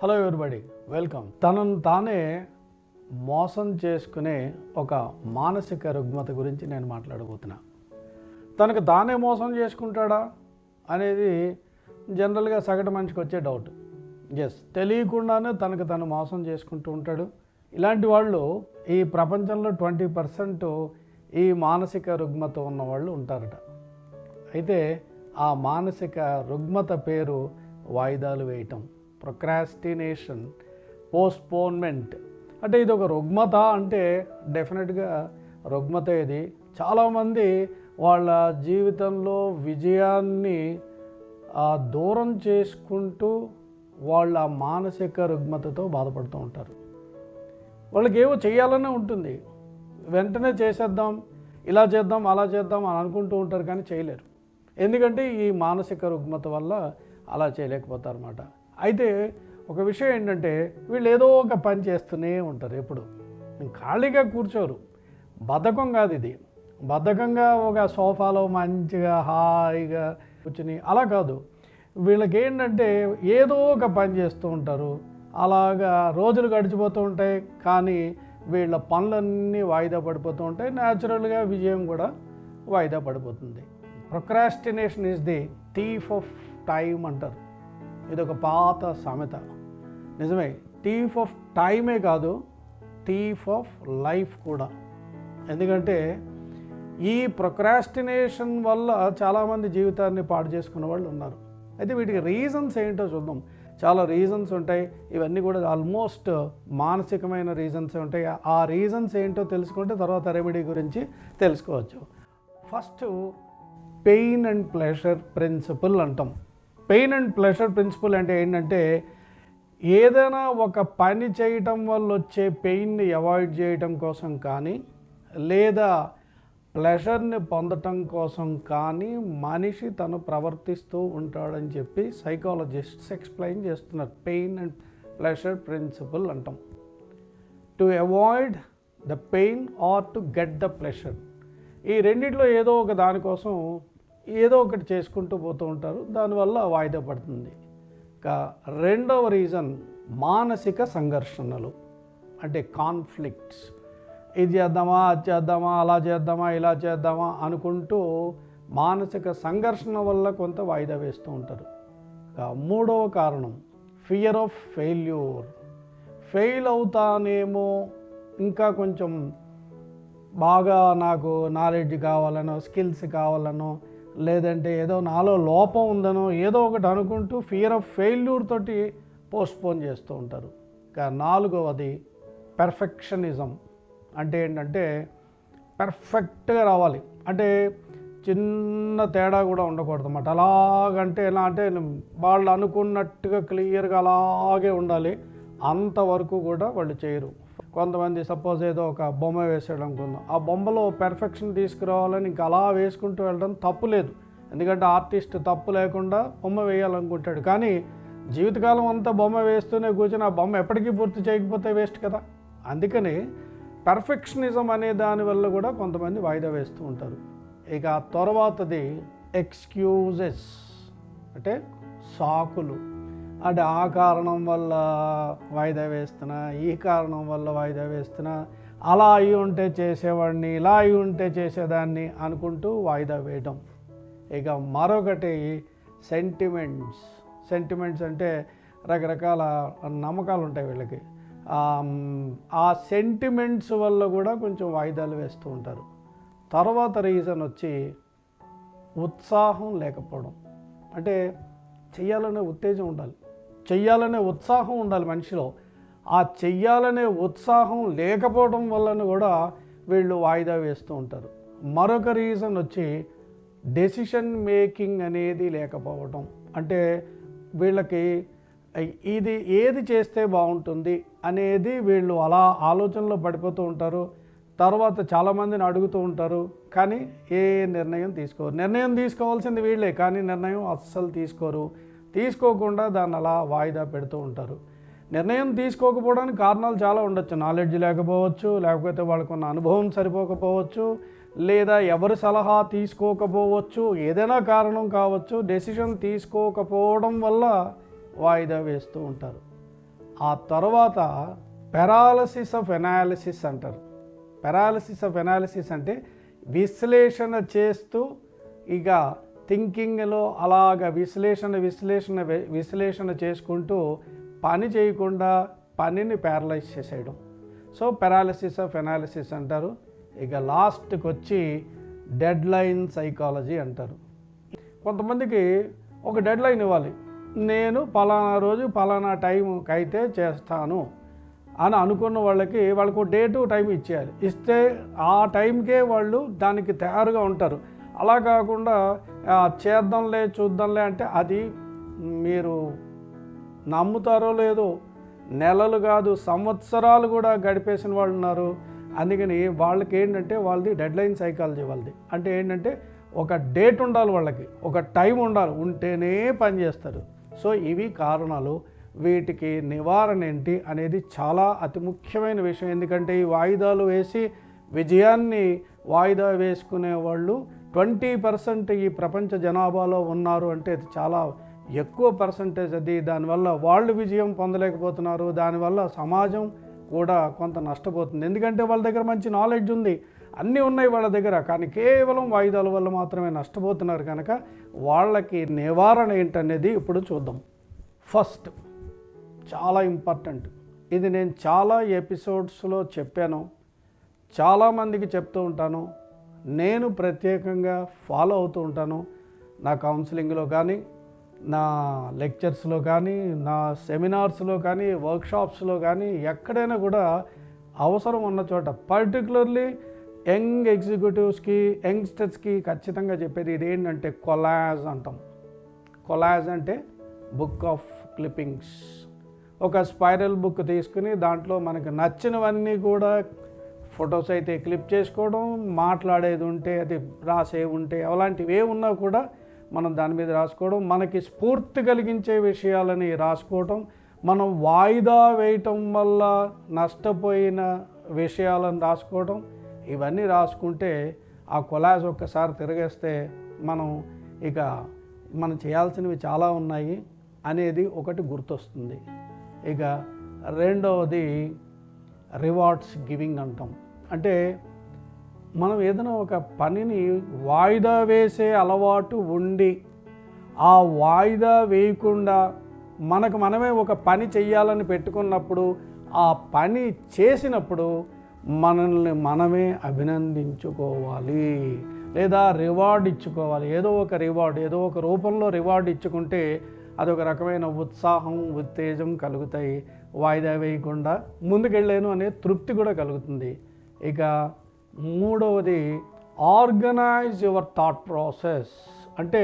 Hello everybody, welcome. తనను తానే మోసం చేసుకునే ఒక మానసిక రుగ్మత గురించి నేను మాట్లాడబోతున్నా. తనకు తానే మోసం చేసుకుంటాడా అనేది జనరల్గా సగటు మనిషికి వచ్చే డౌట్. తెలియకుండానే తనకు తను మోసం చేసుకుంటూ ఉంటాడు. ఇలాంటి వాళ్ళు ఈ ప్రపంచంలో 20% ఈ మానసిక రుగ్మత ఉన్నవాళ్ళు ఉంటారట. అయితే ఆ మానసిక రుగ్మత పేరు వాయిదాలు వేయటం, ప్రొక్రాస్టినేషన్, పోస్ట్పోన్మెంట్. అంటే ఇది ఒక రుగ్మత అంటే డెఫినెట్గా రుగ్మత. ఇది చాలామంది వాళ్ళ జీవితంలో విజయాన్ని దూరం చేసుకుంటూ వాళ్ళ మానసిక రుగ్మతతో బాధపడుతూ ఉంటారు. వాళ్ళకి ఏవో చేయాలనే ఉంటుంది, వెంటనే చేసేద్దాం, ఇలా చేద్దాం, అలా చేద్దాం అని అనుకుంటూ ఉంటారు, కానీ చేయలేరు. ఎందుకంటే ఈ మానసిక రుగ్మత వల్ల అలా చేయలేకపోతారు అన్నమాట. అయితే ఒక విషయం ఏంటంటే, వీళ్ళు ఏదో ఒక పని చేస్తూనే ఉంటారు. ఎప్పుడు ఖాళీగా కూర్చోరు. బద్ధకం కాదు ఇది. బద్ధకంగా ఒక సోఫాలో మంచిగా హాయిగా కూర్చుని అలా కాదు. వీళ్ళకి ఏంటంటే ఏదో ఒక పని చేస్తూ ఉంటారు. అలాగా రోజులు గడిచిపోతూ ఉంటాయి, కానీ వీళ్ళ పనులన్నీ వాయిదా పడిపోతూ ఉంటాయి. న్యాచురల్గా విజయం కూడా వాయిదా పడిపోతుంది. Procrastination is the thief of time అంటారు. ఇది ఒక పాత సామెత. నిజమే, థీఫ్ ఆఫ్ టైమే కాదు, థీఫ్ ఆఫ్ లైఫ్ కూడా. ఎందుకంటే ఈ ప్రొక్రాస్టినేషన్ వల్ల చాలామంది జీవితాన్ని పాడు చేసుకున్న వాళ్ళు ఉన్నారు. అయితే వీటికి రీజన్స్ ఏంటో చూద్దాం. చాలా రీజన్స్ ఉంటాయి. ఇవన్నీ కూడా ఆల్మోస్ట్ మానసికమైన రీజన్స్ ఉంటాయి. ఆ రీజన్స్ ఏంటో తెలుసుకుంటే తర్వాత రెమెడీ గురించి తెలుసుకోవచ్చు. First pain and pleasure principle అంటాం. పెయిన్ అండ్ ప్లెజర్ ప్రిన్సిపల్ అంటే ఏంటంటే, ఏదైనా ఒక పని చేయటం వల్ల వచ్చే పెయిన్ని అవాయిడ్ చేయటం కోసం కానీ, లేదా ప్లెజర్ని పొందటం కోసం కానీ మనిషి తను ప్రవర్తిస్తూ ఉంటాడని చెప్పి సైకాలజిస్ట్స్ ఎక్స్ప్లెయిన్ చేస్తున్నారు. పెయిన్ అండ్ ప్లెజర్ ప్రిన్సిపల్ అంటాం. To avoid the pain or to get the pleasure. ఈ రెండిట్లో ఏదో ఒక దానికోసం ఏదో ఒకటి చేసుకుంటూ పోతూ ఉంటారు. దానివల్ల వాయిదా పడుతుంది. ఇక రెండవ రీజన్ మానసిక సంఘర్షణలు, అంటే కాన్ఫ్లిక్ట్స్. ఇది చేద్దామా, అది చేద్దామా, అలా చేద్దామా, ఇలా చేద్దామా అనుకుంటూ మానసిక సంఘర్షణ వల్ల కొంత వాయిదా వేస్తూ ఉంటారు. ఇక మూడవ కారణం ఫియర్ ఆఫ్ ఫెయిల్యూర్. ఫెయిల్ అవుతానేమో, ఇంకా కొంచెం బాగా నాకు నాలెడ్జ్ కావాలనో, స్కిల్స్ కావాలనో, లేదంటే ఏదో నాలో లోపం ఉందనో ఏదో ఒకటి అనుకుంటూ ఫియర్ ఆఫ్ ఫెయిల్యూర్ తోటి పోస్ట్పోన్ చేస్తూ ఉంటారు. ఇక నాలుగవది పెర్ఫెక్షనిజం. అంటే ఏంటంటే పర్ఫెక్ట్గా రావాలి, అంటే చిన్న తేడా కూడా ఉండకూడదు అన్నమాట. అలాగంటే ఎలా అంటే వాళ్ళు అనుకున్నట్టుగా క్లియర్గా అలాగే ఉండాలి. అంతవరకు కూడా వాళ్ళు చేయరు. కొంతమంది సపోజ్ ఏదో ఒక బొమ్మ వేసాడు అనుకుందాం, ఆ బొమ్మలో పెర్ఫెక్షన్ తీసుకురావాలని ఇంకా అలా వేసుకుంటూ వెళ్ళడం తప్పు లేదు. ఎందుకంటే ఆర్టిస్ట్ తప్పు లేకుండా బొమ్మ వేయాలనుకుంటాడు, కానీ జీవితకాలం అంతా బొమ్మ వేస్తూనే కూర్చొని ఆ బొమ్మ ఎప్పటికీ పూర్తి చేయకపోతే వేస్ట్ కదా. అందుకని పెర్ఫెక్షనిజం అనే దానివల్ల కూడా కొంతమంది వాయిదా వేస్తూ ఉంటారు. ఇక తర్వాతది ఎక్స్క్యూజెస్, అంటే సాకులు. అంటే ఆ కారణం వల్ల వాయిదా వేస్తున్నా, ఈ కారణం వల్ల వాయిదా వేస్తున్నా, అలా అయి ఉంటే చేసేవాడిని, ఇలా అయి ఉంటే చేసేదాన్ని అనుకుంటూ వాయిదా వేయడం. ఇక మరొకటి సెంటిమెంట్స్. సెంటిమెంట్స్ అంటే రకరకాల నమ్మకాలు ఉంటాయి వీళ్ళకి. ఆ సెంటిమెంట్స్ వల్ల కూడా కొంచెం వాయిదాలు వేస్తూ ఉంటారు. తర్వాత రీజన్ వచ్చి ఉత్సాహం లేకపోవడం. అంటే చెయ్యాలనే ఉత్తేజం ఉండాలి, చెయ్యాలనే ఉత్సాహం ఉండాలి మనిషిలో. ఆ చెయ్యాలనే ఉత్సాహం లేకపోవడం వలన కూడా వీళ్ళు వాయిదా వేస్తూ ఉంటారు. మరొక రీజన్ వచ్చి డెసిషన్ మేకింగ్ అనేది లేకపోవడం. అంటే వీళ్ళకి ఇది ఏది చేస్తే బాగుంటుంది అనేది వీళ్ళు అలా ఆలోచనలో పడిపోతూ ఉంటారు. తర్వాత చాలామందిని అడుగుతూ ఉంటారు, కానీ ఏ నిర్ణయం తీసుకోరు. నిర్ణయం తీసుకోవాల్సింది వీళ్ళే, కానీ నిర్ణయం అస్సలు తీసుకోరు. తీసుకోకుండా దాన్ని అలా వాయిదా పెడుతూ ఉంటారు. నిర్ణయం తీసుకోకపోవడానికి కారణాలు చాలా ఉండొచ్చు. నాలెడ్జ్ లేకపోవచ్చు, లేకపోతే వాళ్ళకున్న అనుభవం సరిపోకపోవచ్చు, లేదా ఎవరి సలహా తీసుకోకపోవచ్చు, ఏదైనా కారణం కావచ్చు. డెసిషన్ తీసుకోకపోవడం వల్ల వాయిదా వేస్తూ ఉంటారు. ఆ తర్వాత పెరాలసిస్ ఆఫ్ ఎనాలిసిస్ అంటారు. పెరాలసిస్ ఆఫ్ ఎనాలిసిస్ అంటే విశ్లేషణ చేస్తూ ఇక థింకింగ్లో అలాగ విశ్లేషణ చేసుకుంటూ పని చేయకుండా పనిని ప్యారలైజ్ చేసేయడం. సో పెరాలసిస్ ఆఫ్ ఎనాలిసిస్ అంటారు. ఇక లాస్ట్కి వచ్చి డెడ్ లైన్ సైకాలజీ అంటారు. కొంతమందికి ఒక డెడ్ లైన్ ఇవ్వాలి, నేను పలానా రోజు పలానా టైంకి అయితే చేస్తాను అని అనుకున్న వాళ్ళకి డేటు టైం ఇచ్చేయాలి. ఇస్తే ఆ టైంకే వాళ్ళు దానికి తయారుగా ఉంటారు. అలా కాకుండా చేద్దాంలే చూద్దాంలే అంటే అది మీరు నమ్ముతారో లేదో నెలలు కాదు సంవత్సరాలు కూడా గడిపేసిన వాళ్ళు ఉన్నారు. అందుకని వాళ్ళకి ఏంటంటే వాళ్ళది డెడ్ లైన్ సైకాలజీ. వాళ్ళది అంటే ఏంటంటే ఒక డేట్ ఉండాలి, వాళ్ళకి ఒక టైం ఉండాలి, ఉంటేనే పని చేస్తారు. సో ఇవి కారణాలు. వీటికి నివారణ ఏంటి అనేది చాలా అతి ముఖ్యమైన విషయం. ఎందుకంటే ఈ వాయిదాలు వేసి విజయాన్ని వాయిదా వేసుకునే వాళ్ళు 20% ఈ ప్రపంచ జనాభాలో ఉన్నారు అంటే అది చాలా ఎక్కువ పర్సంటేజ్. అది దానివల్ల వాళ్ళు విజయం పొందలేకపోతున్నారు. దానివల్ల సమాజం కూడా కొంత నష్టపోతుంది. ఎందుకంటే వాళ్ళ దగ్గర మంచి నాలెడ్జ్ ఉంది, అన్నీ ఉన్నాయి వాళ్ళ దగ్గర, కానీ కేవలం వాయిదాల వల్ల మాత్రమే నష్టపోతున్నారు. కనుక వాళ్ళకి నివారణ ఏంటనేది ఇప్పుడు చూద్దాం. ఫస్ట్ చాలా ఇంపార్టెంట్, ఇది నేను చాలా ఎపిసోడ్స్లో చెప్పాను, చాలామందికి చెప్తూ ఉంటాను, నేను ప్రత్యేకంగా ఫాలో అవుతూ ఉంటాను. నా కౌన్సిలింగ్లో కానీ, నా లెక్చర్స్లో కానీ, నా సెమినార్స్లో కానీ, వర్క్షాప్స్లో కానీ, ఎక్కడైనా కూడా అవసరం ఉన్న చోట పర్టికులర్లీ యంగ్ ఎగ్జిక్యూటివ్స్కి, యంగ్స్టర్స్కి ఖచ్చితంగా చెప్పేది ఇది ఏంటంటే కొలాజ్ అంటాం. కొలాజ్ అంటే బుక్ ఆఫ్ క్లిప్పింగ్స్. ఒక స్పైరల్ బుక్ తీసుకుని దాంట్లో మనకు నచ్చినవన్నీ కూడా ఫొటోస్ అయితే క్లిప్ చేసుకోవడం, మాట్లాడేది ఉంటే అది రాసేవి ఉంటే అలాంటివి ఉన్నా కూడా మనం దాని మీద రాసుకోవడం, మనకి స్ఫూర్తి కలిగించే విషయాలని రాసుకోవటం, మనం వాయిదా వేయటం వల్ల నష్టపోయిన విషయాలను రాసుకోవడం, ఇవన్నీ రాసుకుంటే ఆ కొలాజ్ ఒక్కసారి తిరిగేస్తే మనం చేయాల్సినవి చాలా ఉన్నాయి అనేది ఒకటి గుర్తొస్తుంది. ఇక రెండవది రివార్డ్స్ గివింగ్ అంటాం. అంటే మనం ఏదైనా ఒక పనిని వాయిదా వేసే అలవాటు ఉండి ఆ వాయిదా వేయకుండా మనకు మనమే ఒక పని చెయ్యాలని పెట్టుకున్నప్పుడు ఆ పని చేసినప్పుడు మనల్ని మనమే అభినందించుకోవాలి, లేదా రివార్డ్ ఇచ్చుకోవాలి. ఏదో ఒక రూపంలో రివార్డ్ ఇచ్చుకుంటే అదొక రకమైన ఉత్సాహం, ఉత్తేజం కలుగుతాయి. వాయిదా వేయకుండా ముందుకెళ్ళాను అనే తృప్తి కూడా కలుగుతుంది. ఇక మూడవది ఆర్గనైజ్ యువర్ థాట్ ప్రాసెస్. అంటే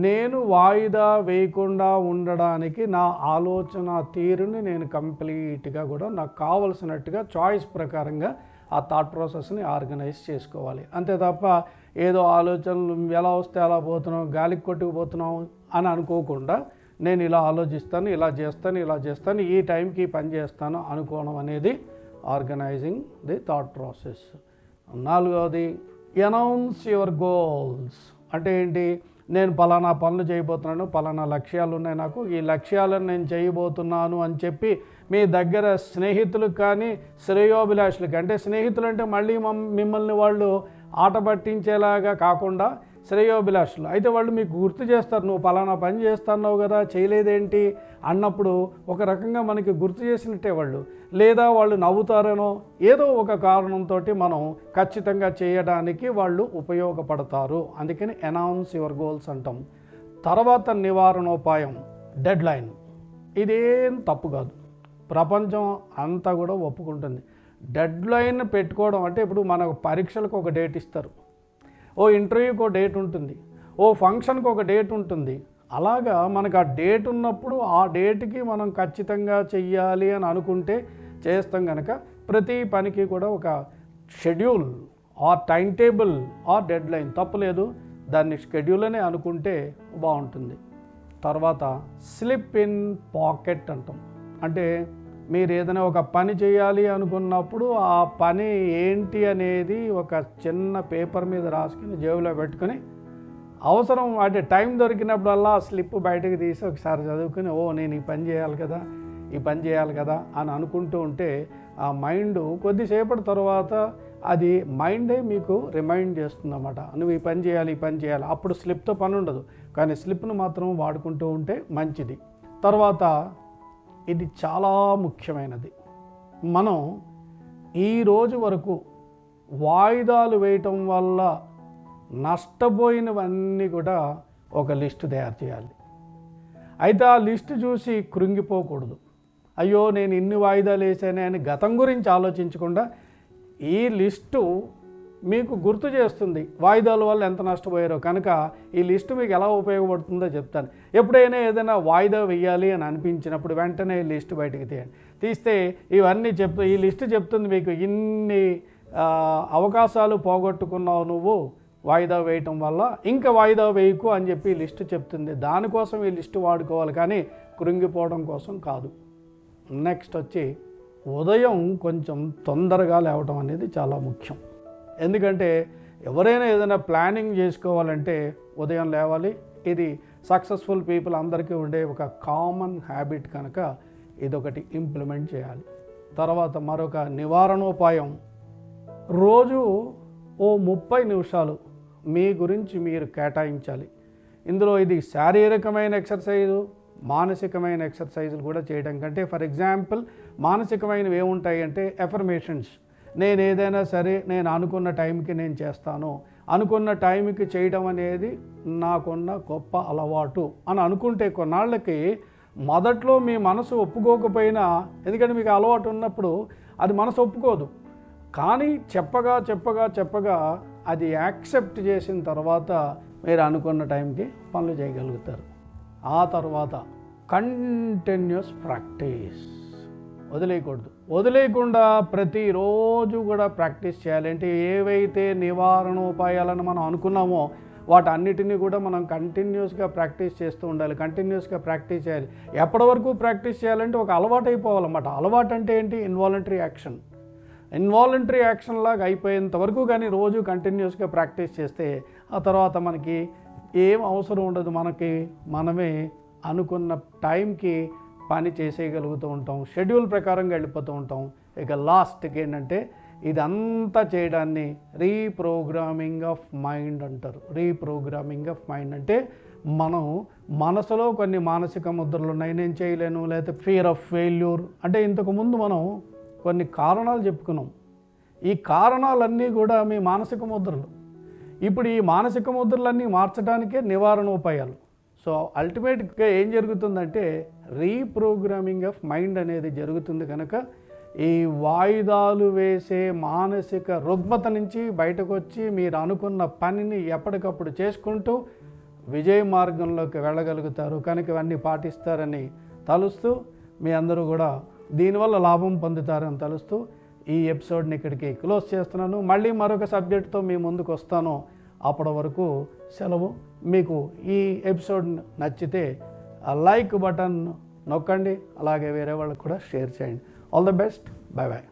నేను వాయిదా వేయకుండా ఉండడానికి నా ఆలోచన తీరుని నేను కంప్లీట్గా కూడా నాకు కావలసినట్టుగా చాయిస్ ప్రకారంగా ఆ థాట్ ప్రాసెస్ని ఆర్గనైజ్ చేసుకోవాలి. అంతే తప్ప ఏదో ఆలోచనలు ఎలా వస్తే అలా పోతున్నాం, గాలికి కొట్టుకుపోతున్నాం అని అనుకోకుండా నేను ఇలా ఆలోచిస్తాను, ఇలా చేస్తాను, ఈ టైంకి పని చేస్తాను అనుకోవడం అనేది ఆర్గనైజింగ్ ది థాట్ ప్రాసెస్. నాలుగవది అనౌన్స్ యువర్ గోల్స్. అంటే ఏంటి, నేను పలానా పనులు చేయబోతున్నాను, పలానా లక్ష్యాలు ఉన్నాయి, నాకు ఈ లక్ష్యాలను నేను చేయబోతున్నాను అని చెప్పి మీ దగ్గర స్నేహితులకు కానీ శ్రేయోభిలాషులకి, అంటే స్నేహితులు అంటే మళ్ళీ మిమ్మల్ని వాళ్ళు ఆట పట్టించేలాగా కాకుండా శ్రేయోభిలాషులు అయితే వాళ్ళు మీకు గుర్తు చేస్తారు, నువ్వు పలానా పని చేస్తున్నావు కదా చేయలేదేంటి అన్నప్పుడు ఒక రకంగా మనకి గుర్తు చేసినట్టే వాళ్ళు, లేదా వాళ్ళు నవ్వుతారనో ఏదో ఒక కారణంతో మనం ఖచ్చితంగా చేయడానికి వాళ్ళు ఉపయోగపడతారు. అందుకని అనౌన్స్ యువర్ గోల్స్ అంటాం. తర్వాత నివారణోపాయం డెడ్ లైన్. ఇదేం తప్పు కాదు, ప్రపంచం అంతా కూడా ఒప్పుకుంటుంది. డెడ్ లైన్ పెట్టుకోవడం అంటే ఇప్పుడు మనకు పరీక్షలకు ఒక డేట్ ఇస్తారు, ఓ ఇంటర్వ్యూకి ఒక డేట్ ఉంటుంది, ఓ ఫంక్షన్కి ఒక డేట్ ఉంటుంది. అలాగా మనకు ఆ డేట్ ఉన్నప్పుడు ఆ డేట్కి మనం ఖచ్చితంగా చెయ్యాలి అని అనుకుంటే చేస్తాం. కనుక ప్రతి పనికి కూడా ఒక schedule or time table or deadline తప్పులేదు, దాన్ని షెడ్యూల్ అనే అనుకుంటే బాగుంటుంది. తర్వాత స్లిప్ ఇన్ పాకెట్ అంటాం. అంటే మీరు ఏదైనా ఒక పని చేయాలి అనుకున్నప్పుడు ఆ పని ఏంటి అనేది ఒక చిన్న పేపర్ మీద రాసుకుని జేబులో పెట్టుకుని అవసరం అంటే టైం దొరికినప్పుడల్లా స్లిప్ బయటకు తీసి ఒకసారి చదువుకుని, ఓ నేను ఈ పని చేయాలి కదా, ఈ పని చేయాలి కదా అని అనుకుంటూ ఉంటే ఆ మైండ్ కొద్దిసేపటి తర్వాత అది మైండే మీకు రిమైండ్ చేస్తుంది అన్నమాట. నువ్వు ఈ పని చేయాలి. అప్పుడు స్లిప్తో పని ఉండదు, కానీ స్లిప్ను మాత్రం వాడుకుంటూ ఉంటే మంచిది. తర్వాత ఇది చాలా ముఖ్యమైనది. మనం ఈ రోజు వరకు వాయిదాలు వేయటం వల్ల నష్టపోయినవన్నీ కూడా ఒక లిస్టు తయారు చేయాలి. అయితే ఆ లిస్టు చూసి కృంగిపోకూడదు. అయ్యో నేను ఇన్ని వాయిదాలు వేసానే అని గతం గురించి ఆలోచించకుండా ఈ లిస్టు మీకు గుర్తు చేస్తుంది వాయిదాల వల్ల ఎంత నష్టపోయారో. కనుక ఈ లిస్టు మీకు ఎలా ఉపయోగపడుతుందో చెప్తాను. ఎప్పుడైనా ఏదైనా వాయిదా వేయాలి అని అనిపించినప్పుడు వెంటనే ఈ లిస్టు బయటికి తీస్తే ఇవన్నీ ఈ లిస్టు చెప్తుంది మీకు ఇన్ని అవకాశాలు పోగొట్టుకున్నావు నువ్వు వాయిదా వేయటం వల్ల, ఇంకా వాయిదా వేయకు అని చెప్పి ఈ లిస్టు చెప్తుంది. దానికోసం ఈ లిస్టు వాడుకోవాలి, కానీ కృంగిపోవడం కోసం కాదు. నెక్స్ట్ వచ్చి ఉదయం కొంచెం తొందరగా లేవటం అనేది చాలా ముఖ్యం. ఎందుకంటే ఎవరైనా ఏదైనా ప్లానింగ్ చేసుకోవాలంటే ఉదయం లేవాలి. ఇది సక్సెస్ఫుల్ పీపుల్ అందరికీ ఉండే ఒక కామన్ హ్యాబిట్ కనుక ఇదొకటి ఇంప్లిమెంట్ చేయాలి. తర్వాత మరొక నివారణోపాయం, రోజు ఓ 30 నిమిషాలు మీ గురించి మీరు కేటాయించాలి. ఇందులో ఇది శారీరకమైన ఎక్సర్సైజు, మానసికమైన ఎక్సర్సైజులు కూడా చేయడం కంటే, ఫర్ ఎగ్జాంపుల్ మానసికమైనవి ఏముంటాయి అంటే ఎఫర్మేషన్స్. నేను ఏదైనా సరే నేను అనుకున్న టైంకి నేను చేస్తాను, అనుకున్న టైంకి చేయడం అనేది నాకున్న గొప్ప అలవాటు అని అనుకుంటే కొన్నాళ్ళకి మొదట్లో మీ మనసు ఒప్పుకోకపోయినా, ఎందుకంటే మీకు అలవాటు ఉన్నప్పుడు అది మనసు ఒప్పుకోదు, కానీ చెప్పగా అది యాక్సెప్ట్ చేసిన తర్వాత మీరు అనుకున్న టైంకి పనులు చేయగలుగుతారు. ఆ తర్వాత కంటిన్యూస్ ప్రాక్టీస్ వదిలేయకుండా ప్రతిరోజు కూడా ప్రాక్టీస్ చేయాలి. అంటే ఏవైతే నివారణోపాయాలను మనం అనుకున్నామో వాటన్నిటినీ కూడా మనం కంటిన్యూస్గా ప్రాక్టీస్ చేస్తూ ఉండాలి. కంటిన్యూస్గా ప్రాక్టీస్ చేయాలి. ఎప్పటి వరకు ప్రాక్టీస్ చేయాలంటే ఒక అలవాటు అయిపోవాలన్నమాట. అలవాటు అంటే ఏంటి? ఇన్వాలంటరీ యాక్షన్ లాగా అయిపోయేంత వరకు కానీ రోజు కంటిన్యూస్గా ప్రాక్టీస్ చేస్తే ఆ తర్వాత మనకి ఏం అవసరం ఉండదు. మనమే అనుకున్న టైంకి పని చేసేయగలుగుతూ ఉంటాం, షెడ్యూల్ ప్రకారంగా వెళ్ళిపోతూ ఉంటాం. ఇక లాస్ట్కి ఏంటంటే ఇదంతా చేయడాన్ని రీప్రోగ్రామింగ్ ఆఫ్ మైండ్ అంటారు. రీప్రోగ్రామింగ్ ఆఫ్ మైండ్ అంటే మనం మనసులో కొన్ని మానసిక ముద్రలు ఉన్నాయి, నేను చేయలేను, లేకపోతే ఫియర్ ఆఫ్ ఫెయిల్యూర్. అంటే ఇంతకుముందు మనం కొన్ని కారణాలు చెప్పుకున్నాం. ఈ కారణాలన్నీ కూడా మీ మానసిక ముద్రలు. ఇప్పుడు ఈ మానసిక ముద్రలన్నీ మార్చడానికే నివారణోపాయాలు. సో అల్టిమేట్గా ఏం జరుగుతుందంటే రీప్రోగ్రామింగ్ ఆఫ్ మైండ్ అనేది జరుగుతుంది. కనుక ఈ వాయిదాలు వేసే మానసిక రుగ్మత నుంచి బయటకు వచ్చి మీరు అనుకున్న పనిని ఎప్పటికప్పుడు చేసుకుంటూ విజయ మార్గంలోకి వెళ్ళగలుగుతారు. కనుక ఇవన్నీ పాటిస్తారని తలుస్తూ మీ అందరూ కూడా దీనివల్ల లాభం పొందుతారని తలుస్తూ ఈ ఎపిసోడ్ని ఇక్కడికి క్లోజ్ చేస్తున్నాను. మళ్ళీ మరొక సబ్జెక్ట్తో మీ ముందుకు వస్తాను. అప్పటి వరకు సెలవు. మీకు ఈ ఎపిసోడ్ నచ్చితే ఆ లైక్ బటన్ నొక్కండి, అలాగే వేరే వాళ్ళకు కూడా షేర్ చేయండి. All the best. Bye bye.